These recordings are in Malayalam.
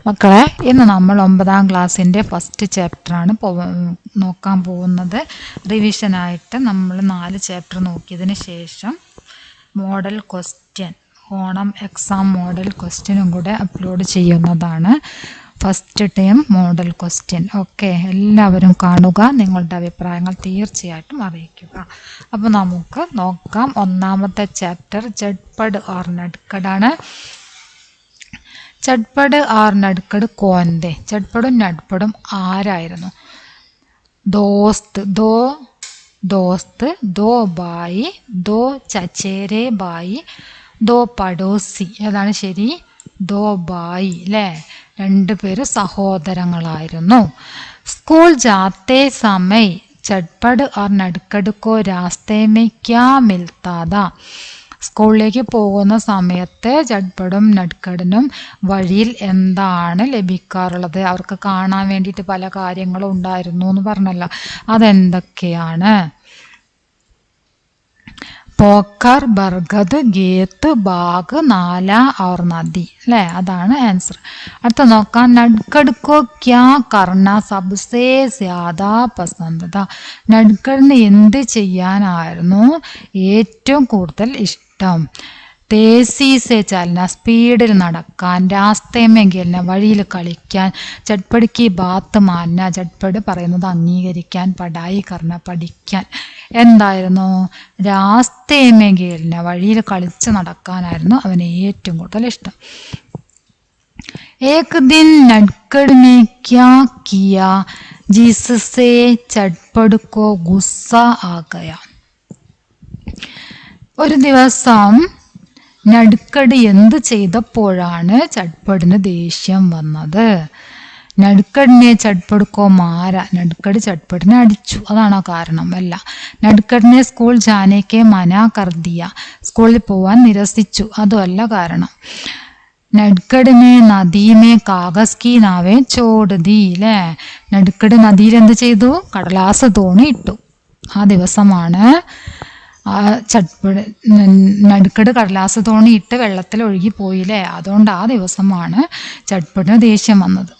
മക്കളെ, ഇന്ന് നമ്മൾ 9ാം ക്ലാസ്സിൻ്റെ ഫസ്റ്റ് ചാപ്റ്ററാണ് നോക്കാൻ പോകുന്നത്. റിവിഷനായിട്ട് നമ്മൾ 4 ചാപ്റ്റർ നോക്കിയതിന് ശേഷം model question, Onam exam model ക്വസ്റ്റ്യനും കൂടെ അപ്ലോഡ് ചെയ്യുന്നതാണ്. First time model question. Okay, എല്ലാവരും കാണുക, നിങ്ങളുടെ അഭിപ്രായങ്ങൾ തീർച്ചയായിട്ടും അറിയിക്കുക. അപ്പോൾ നമുക്ക് നോക്കാം. ഒന്നാമത്തെ ചാപ്റ്റർ ചട്പട് ഓർ നട്കടാണ്. ചട്പട് ആർ നട്കട് കോൻതെ. ചട്പടും നട്പടും ആരായിരുന്നു? ദോസ്ത്, ദോസ്ത്, ദോ ബായി, ദോ ചച്ചേരെ ബായി, ദോ പടോസി. ഏതാണ് ശരി? ദോ ബായി അല്ലേ? 2 പേര് സഹോദരങ്ങളായിരുന്നു. സ്കൂൾ ജാത്തെ സമയ ചട്പട് ഓർ നട്കട് കോ രാസ്തേ മേ ക്യാ മിൽത്താ താ. സ്കൂളിലേക്ക് പോകുന്ന സമയത്ത് ചട്പടും നട്കടിനും വഴിയിൽ എന്താണ് ലഭിക്കാറുള്ളത്? അവർക്ക് കാണാൻ വേണ്ടിയിട്ട് പല കാര്യങ്ങളും ഉണ്ടായിരുന്നു എന്ന് പറഞ്ഞല്ലോ. അതെന്തൊക്കെയാണ്? പോക്കർ, ബർഗദ്, ഗേത്ത്, ബാഗ്, നാല ഓർ നദി അല്ലേ? അതാണ് ആൻസർ. അടുത്ത നോക്കാം. നട്കട് കോ ക്യാ കർണ സബ്സേ സ്യാദാ പസന്ദ. നട്കടിന് എന്ത് ചെയ്യാനായിരുന്നു ഏറ്റവും കൂടുതൽ ഇഷ്ടം? തേസി സെ ചലന, സ്പീഡിൽ നടക്കാൻ, രാസ്തേമേ ഖേൽന, വഴിയിൽ കളിക്കാൻ, ചട്പടിക്ക് ബാത്ത് മാന, ചട്പട് പറയുന്നത് അംഗീകരിക്കാൻ, പടായി കർണ, പഠിക്കാൻ. എന്തായിരുന്നു? രാസ്തേമേ ഖേൽന, വഴിയിൽ കളിച്ച് നടക്കാനായിരുന്നു അവന് ഏറ്റവും കൂടുതൽ ഇഷ്ടം. एक दिन नटखट ने क्या किया जिससे चटपट को गुस्सा आ गया? ഒരു ദിവസം നട്കട് എന്ത് ചെയ്തപ്പോഴാണ് ചട്പടിന് ദേഷ്യം വന്നത്? നട്കടിനെ ചട്പട് കോ മാര, നട്കട് ചട്പടിനെ അടിച്ചു, അതാണോ കാരണം? അല്ല. നട്കടിനെ സ്കൂൾ ജാനേക്ക് മനാ കർദിയ, സ്കൂളിൽ പോവാൻ നിരസിച്ചു, അതുമല്ല കാരണം. നട്കടിനെ നദിമേ കാഗസ് കി നാവേ ചോട് ദി അല്ലേ? നട്കട് നദിയിൽ എന്ത് ചെയ്തു? കടലാസ് തോണി ഇട്ടു. ആ ദിവസമാണ് നട്കട് കടലാസ് തോണി ഇട്ട് വെള്ളത്തിൽ ഒഴുകി പോയില്ലേ? അതുകൊണ്ട് ആ ദിവസമാണ് ചട്പടിന് ദേഷ്യം വന്നത്.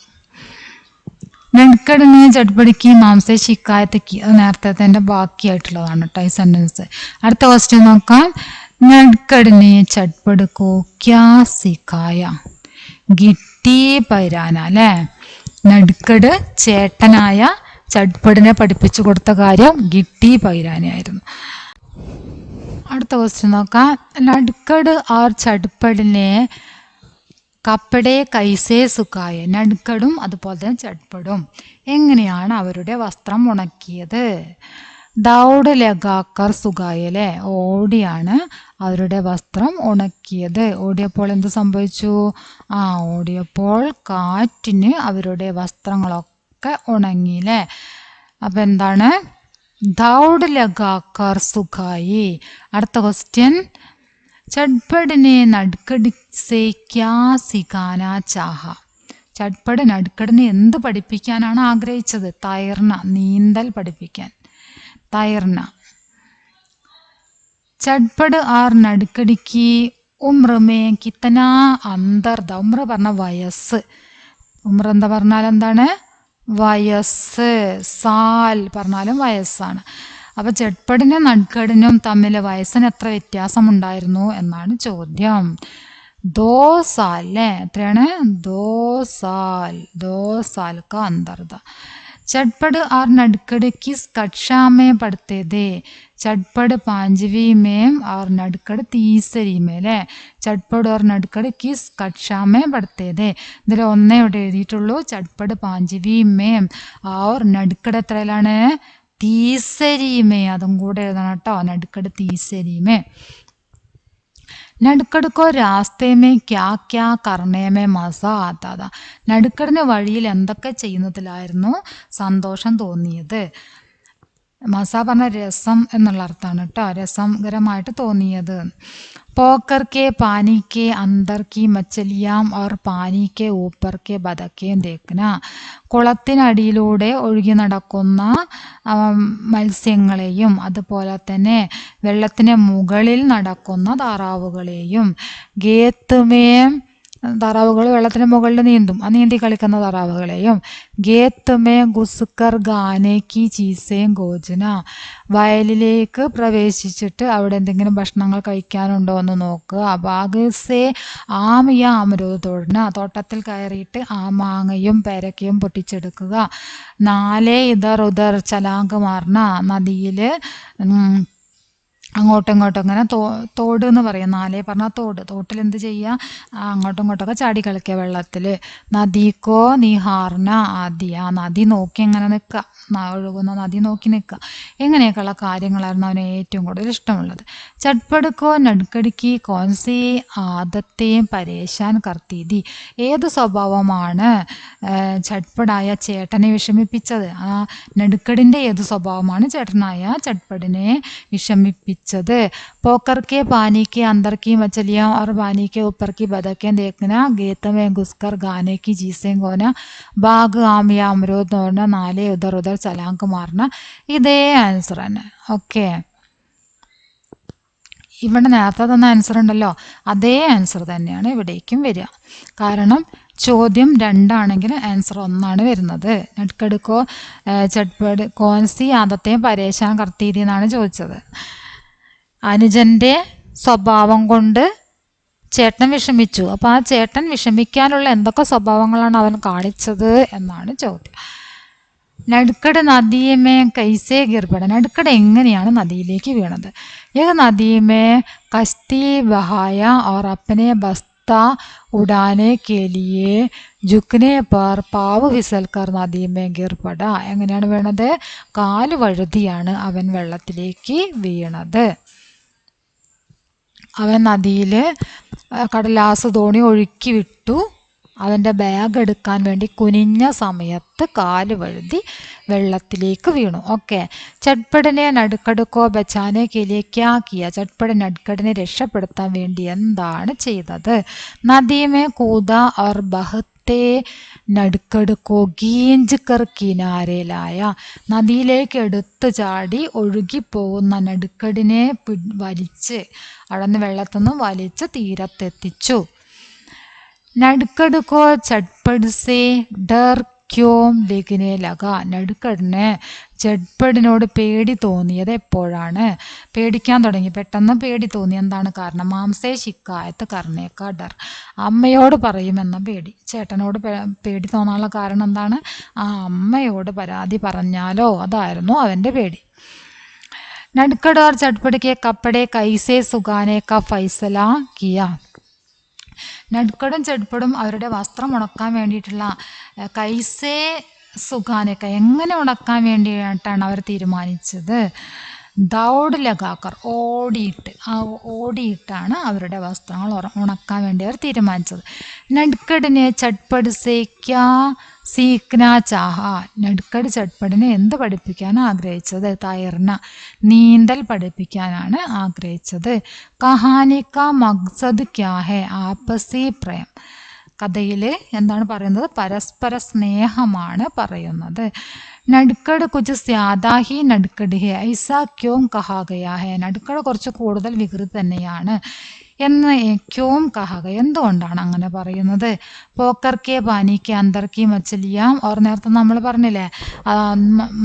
നട്കടിനെ ചട്പടിക്ക് മാംസെ ശിക്കായത്തേക്ക്, അത് നേരത്തെ ബാക്കിയായിട്ടുള്ളതാണ് കേട്ടോ ഈ സെന്റൻസ്. അടുത്ത ക്വസ്റ്റ്യൻ നോക്കാം. നട്കടിനെ ചട്പട് കോ ക്യാ സിക്കായ? ഗിട്ടി പൈരാന അല്ലേ? നട്കട് ചേട്ടനായ ചട്പടിനെ പഠിപ്പിച്ചു കൊടുത്ത കാര്യം ഗിട്ടി പൈരാനായിരുന്നു. അടുത്ത ക്വസ്റ്റ്യൻ നോക്കാം. നട്കട് ആർ ചട്പടിനെ കപ്പടെ കൈസേ സുക്കായ. നട്കടും അതുപോലെ തന്നെ ചട്പടും എങ്ങനെയാണ് അവരുടെ വസ്ത്രം ഉണക്കിയത്? ദൗഡ് ലഗാക്കർ സുഖായല്ലേ? ഓടിയാണ് അവരുടെ വസ്ത്രം ഉണക്കിയത്. ഓടിയപ്പോൾ എന്ത് സംഭവിച്ചു? ഓടിയപ്പോൾ കാറ്റിന് അവരുടെ വസ്ത്രങ്ങളൊക്കെ ഉണങ്ങിയില്ലേ? അപ്പൊ എന്താണ്? ദൗഡ് ലഗാക്കർ സുഖായി. അടുത്ത ക്വസ്റ്റ്യൻ. ചട്പടിനെ നട്കട് സേ ക്യാ സിഖാന ചാഹ? ചട്പട് നട്കടിനെ എന്ത് പഠിപ്പിക്കാനാണ് ആഗ്രഹിച്ചത്? തൈർന, നീന്തൽ പഠിപ്പിക്കാൻ. തൈർന. ചട്പട് ആർ നട്കടിക്ക് ഉമ്രമേ കിത്തന അന്തർദ. ഉമ്ര പറഞ്ഞ വയസ്സ്. ഉമ്ര എന്താ പറഞ്ഞാൽ എന്താണ്? വയസ്സ്. സാൽ പറഞ്ഞാലും വയസ്സാണ്. അപ്പൊ ചട്പടിനും നട്കടിനും തമ്മിൽ വയസ്സിന് എത്ര വ്യത്യാസം ഉണ്ടായിരുന്നു എന്നാണ് ചോദ്യം. 2 साल അല്ലേ? എത്രയാണ്? 2 साल. 2 साल का अंतर था. चटपट और नटखट किस कक्षा में पढ़ते थे? चटपट 5वीं में और नटखट 3री में അല്ലേ? ചട്പട് और नटखट किस कक्षा में पढ़ते थे? ഇതിൽ ഒന്നേ ഇവിടെ എഴുതിയിട്ടുള്ളൂ. ചട്പട് 5वीं में और നട്കട് എത്രയിലാണ്? 3री में. അതും കൂടെ എഴുതണം കേട്ടോ. നട്കട് 3री में. നട്കട് കോ രാസ്തേ മേ ക്യാ ക്യാ കർണേ മേ മസാ ആതാ താ. നട്കടിന് വഴിയിൽ എന്തൊക്കെ ചെയ്യുന്നതിലായിരുന്നു സന്തോഷം തോന്നിയത്? മസ പറഞ്ഞ രസം എന്നുള്ള അർത്ഥമാണ് കേട്ടോ. രസകരമായിട്ട് തോന്നിയത്. പോക്കർ കെ പാനി കെ അന്തർ കി മച്ചലിയാം ഓർ പാനി കെ ഊപ്പർ കെ ബതക്കേം ദേഖന. കുളത്തിനടിയിലൂടെ ഒഴുകി നടക്കുന്ന മത്സ്യങ്ങളെയും അതുപോലെ തന്നെ വെള്ളത്തിന് മുകളിൽ നടക്കുന്ന താറാവുകളെയും. ഗേത്ത് മേ താറാവുകൾ വെള്ളത്തിന് മുകളിൽ നീന്തും. ആ നീന്തി കളിക്കുന്ന താറാവുകളെയും. ഗേത്ത് മേ ഗുസ്കർ ഗാനെ കി ചീസേം ഗോജന, വയലിലേക്ക് പ്രവേശിച്ചിട്ട് അവിടെ എന്തെങ്കിലും ഭക്ഷണങ്ങൾ കഴിക്കാനുണ്ടോ എന്ന് നോക്കുക. ബാഗ് സേ ആം യാ അമരൂദ് തോടന, തോട്ടത്തിൽ കയറിയിട്ട് ആ മാങ്ങയും പേരക്കയും പൊട്ടിച്ചെടുക്കുക. നാലേ ഇതർ ഉദർ ചലാങ്ക് മാർന, നദിയിൽ അങ്ങോട്ടും ഇങ്ങോട്ടും ഇങ്ങനെ തോട് എന്ന് പറയും. നാലേ പറഞ്ഞാൽ തോട്. തോട്ടിൽ എന്ത് ചെയ്യുക? അങ്ങോട്ടും ഇങ്ങോട്ടൊക്കെ ചാടി കളിക്കുക വെള്ളത്തിൽ. നദിക്കോ നിഹാർന ആദി, ആ നദി നോക്കി ഇങ്ങനെ നിൽക്കുക, ഒഴുകുന്ന നദി നോക്കി നിൽക്കുക. ഇങ്ങനെയൊക്കെയുള്ള കാര്യങ്ങളായിരുന്നു അവന് ഏറ്റവും കൂടുതൽ ഇഷ്ടമുള്ളത്. ചട്പടുക്കോ നടുക്കടിക്ക് കോൺസി ആദത്തെയും പരേശാൻ കർത്തീതി, ഏത് സ്വഭാവമാണ് ചട്പടായ ചേട്ടനെ വിഷമിപ്പിച്ചത്? ആ നടുക്കടിൻ്റെ ഏത് സ്വഭാവമാണ് ചേട്ടനായ ചട്പടിനെ വിഷമിപ്പിച്ചത്? पोकर के पानी के अंदर की मछलियां और पानी के ऊपर की बतखें देखना, गेत में घुसकर गाने की चीसें गोना, बाग आम या अमरूद तोड़ना, नाले उधर उधर चलांक मारना. ഇതേ ആൻസറാണ്. ഓക്കെ, ഇവിടെ നേരത്തെ തന്ന ആൻസർ ഉണ്ടല്ലോ, അതേ ആൻസർ തന്നെയാണ് ഇവിടേക്കും വരിക. കാരണം ചോദ്യം 2 ആണെങ്കിൽ ആൻസർ 1 വരുന്നത്. നട്കടുക്കോ ചട്പട് കോൻസി ആദത്തെയും പരേശാൻ കർത്തീതി എന്നാണ് ചോദിച്ചത്. അനുജൻ്റെ സ്വഭാവം കൊണ്ട് ചേട്ടൻ വിഷമിച്ചു. അപ്പോൾ ആ ചേട്ടൻ വിഷമിക്കാനുള്ള എന്തൊക്കെ സ്വഭാവങ്ങളാണ് അവൻ കാണിച്ചത് എന്നാണ് ചോദ്യം. നടുക്കട് നദിയമേ കൈസേ ഗിർപട, നടുക്കട് എങ്ങനെയാണ് നദിയിലേക്ക് വീണത്? യഹ നദിയമേ കസ്തി ബഹായ और अपने बस्ता उड़ाने के लिए झुकने पर पाव फिसलकर नदी में गिर पड़ा. എങ്ങനെയാണ് വീണത്? കാല് വഴുതിയാണ് അവൻ വെള്ളത്തിലേക്ക് വീണത്. അവൻ നദിയിൽ കടലാസ് തോണി ഒഴുക്കി വിട്ടു. അവൻ്റെ ബാഗ് എടുക്കാൻ വേണ്ടി കുനിഞ്ഞ സമയത്ത് കാല് വഴുതി വെള്ളത്തിലേക്ക് വീണു. ഓക്കെ, ചട്പടിനെ നടുക്കടുക്കോ ബച്ചാനെ കിലിയെ ക്യാ കിയ, ചട്പട് നടുക്കടിനെ രക്ഷപ്പെടുത്താൻ വേണ്ടി എന്താണ് ചെയ്തത്? നദിമേ കൂത और ബഹത്തെ നടുക്കടുക്കോ ഗീഞ്ച് കർ കിനാരയിലായ, നദിയിലേക്ക് എടുത്തു ചാടി ഒഴുകിപ്പോകുന്ന നടുക്കടിനെ വലിച്ച് അടന്ന് വെള്ളത്തിൽ നിന്നും വലിച്ച് തീരത്തെത്തിച്ചു. നടുക്കടുക്കോ ചട്പട് സേ ഡർ ക്യോം ലേഖിനെ ലഗ, നടുക്കടിന് ചട്പടിനോട് പേടി തോന്നിയത് എപ്പോഴാണ്? പേടിക്കാൻ തുടങ്ങി, പെട്ടെന്ന് പേടി തോന്നി. എന്താണ് കാരണം? മാംസേ ശിക്കായത്ത് കർണേക്ക ഡർ, അമ്മയോട് പറയുമെന്ന പേടി. ചേട്ടനോട് പേടി തോന്നാനുള്ള കാരണം എന്താണ്? ആ അമ്മയോട് പരാതി പറഞ്ഞാലോ, അതായിരുന്നു അവൻ്റെ പേടി. നടുക്കട് और चटपट के कपड़े कैसे सुखाने का फैसला किया, നടുക്കടും ചട്പടും അവരുടെ വസ്ത്രം ഉണക്കാൻ വേണ്ടിയിട്ടുള്ള കൈസേ സുഖാനൊക്കെ എങ്ങനെ ഉണക്കാൻ വേണ്ടിയിട്ടാണ് അവർ തീരുമാനിച്ചത്? ദൗഡ് ലഗാക്കർ, ഓടിയിട്ടാണ് അവരുടെ വസ്ത്രങ്ങൾ ഉണക്കാൻ വേണ്ടി അവർ തീരുമാനിച്ചത്. നടുക്കടിനെ ചട്പട് സേ ക്യാ സീഖ്ന ചാഹ, നടുക്കട് ചട്പടിനെ എന്ത് പഠിപ്പിക്കാനാണ് ആഗ്രഹിച്ചത്? തൈർന, നീന്തൽ പഠിപ്പിക്കാനാണ് ആഗ്രഹിച്ചത്. കഹാനിക്ക മക്സദ് ക്യാ ഹെ, ആപ്പസി പ്രേം, കഥയിൽ എന്താണ് പറയുന്നത്? പരസ്പര സ്നേഹമാണ് പറയുന്നത്. നടുക്കട് കുച്ച് സ്യാദാ ഹി നടുക്കട് ഹെ ഐസാ ക്യോം കഹാ ഗയാ ഹെ, നടുക്കട് കുറച്ച് കൂടുതൽ വികൃതി തന്നെയാണ് എന്ന് ക്യോം കഹാഗ, എന്തുകൊണ്ടാണ് അങ്ങനെ പറയുന്നത്? പോക്കർക്കെ പാനിക്ക് അന്തർക്കി മച്ചലിയാം, ഓർ നേരത്തെ നമ്മൾ പറഞ്ഞില്ലേ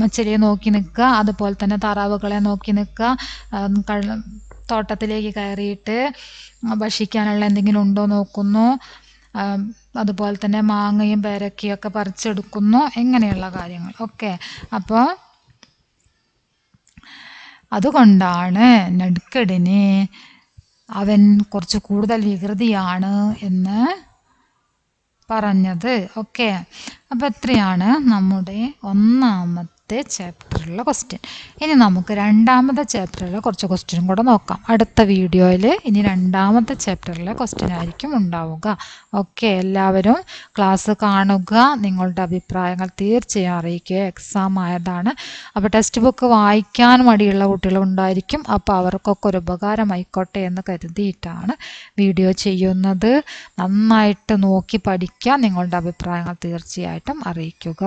മച്ചലിയെ നോക്കി നിൽക്കുക, അതുപോലെ തന്നെ താറാവുകളെ നോക്കി നിൽക്കുക, തോട്ടത്തിലേക്ക് കയറിയിട്ട് ഭക്ഷിക്കാനുള്ള എന്തെങ്കിലും ഉണ്ടോ നോക്കുന്നു, അതുപോലെ തന്നെ മാങ്ങയും പേരക്കയും ഒക്കെ പറിച്ചെടുക്കുന്നു, ഇങ്ങനെയുള്ള കാര്യങ്ങൾ. ഓക്കെ, അപ്പോൾ അതുകൊണ്ടാണ് നടുക്കടിന് അവൻ കുറച്ച് കൂടുതൽ വികൃതിയാണ് എന്ന് പറഞ്ഞത്. ഓക്കെ, അപ്പോൾ എത്രയാണ് നമ്മുടെ ഒന്നാമത്തെ ചാപ്റ്ററിലുള്ള ക്വസ്റ്റ്യൻ. ഇനി നമുക്ക് രണ്ടാമത്തെ ചാപ്റ്ററിലെ കുറച്ച് ക്വസ്റ്റ്യനും കൂടെ നോക്കാം. അടുത്ത വീഡിയോയിൽ ഇനി രണ്ടാമത്തെ ചാപ്റ്ററിലെ ക്വസ്റ്റ്യൻ ആയിരിക്കും ഉണ്ടാവുക. ഓക്കെ, എല്ലാവരും ക്ലാസ് കാണുക, നിങ്ങളുടെ അഭിപ്രായങ്ങൾ തീർച്ചയായും അറിയിക്കുക. എക്സാം ആയതാണ്, അപ്പോൾ ടെക്സ്റ്റ് ബുക്ക് വായിക്കാൻ മടിയുള്ള കുട്ടികളുണ്ടായിരിക്കും. അപ്പോൾ അവർക്കൊക്കെ ഒരു ഉപകാരമായിക്കോട്ടെ എന്ന് കരുതിയിട്ടാണ് വീഡിയോ ചെയ്യുന്നത്. നന്നായിട്ട് നോക്കി പഠിക്കുക, നിങ്ങളുടെ അഭിപ്രായങ്ങൾ തീർച്ചയായിട്ടും അറിയിക്കുക.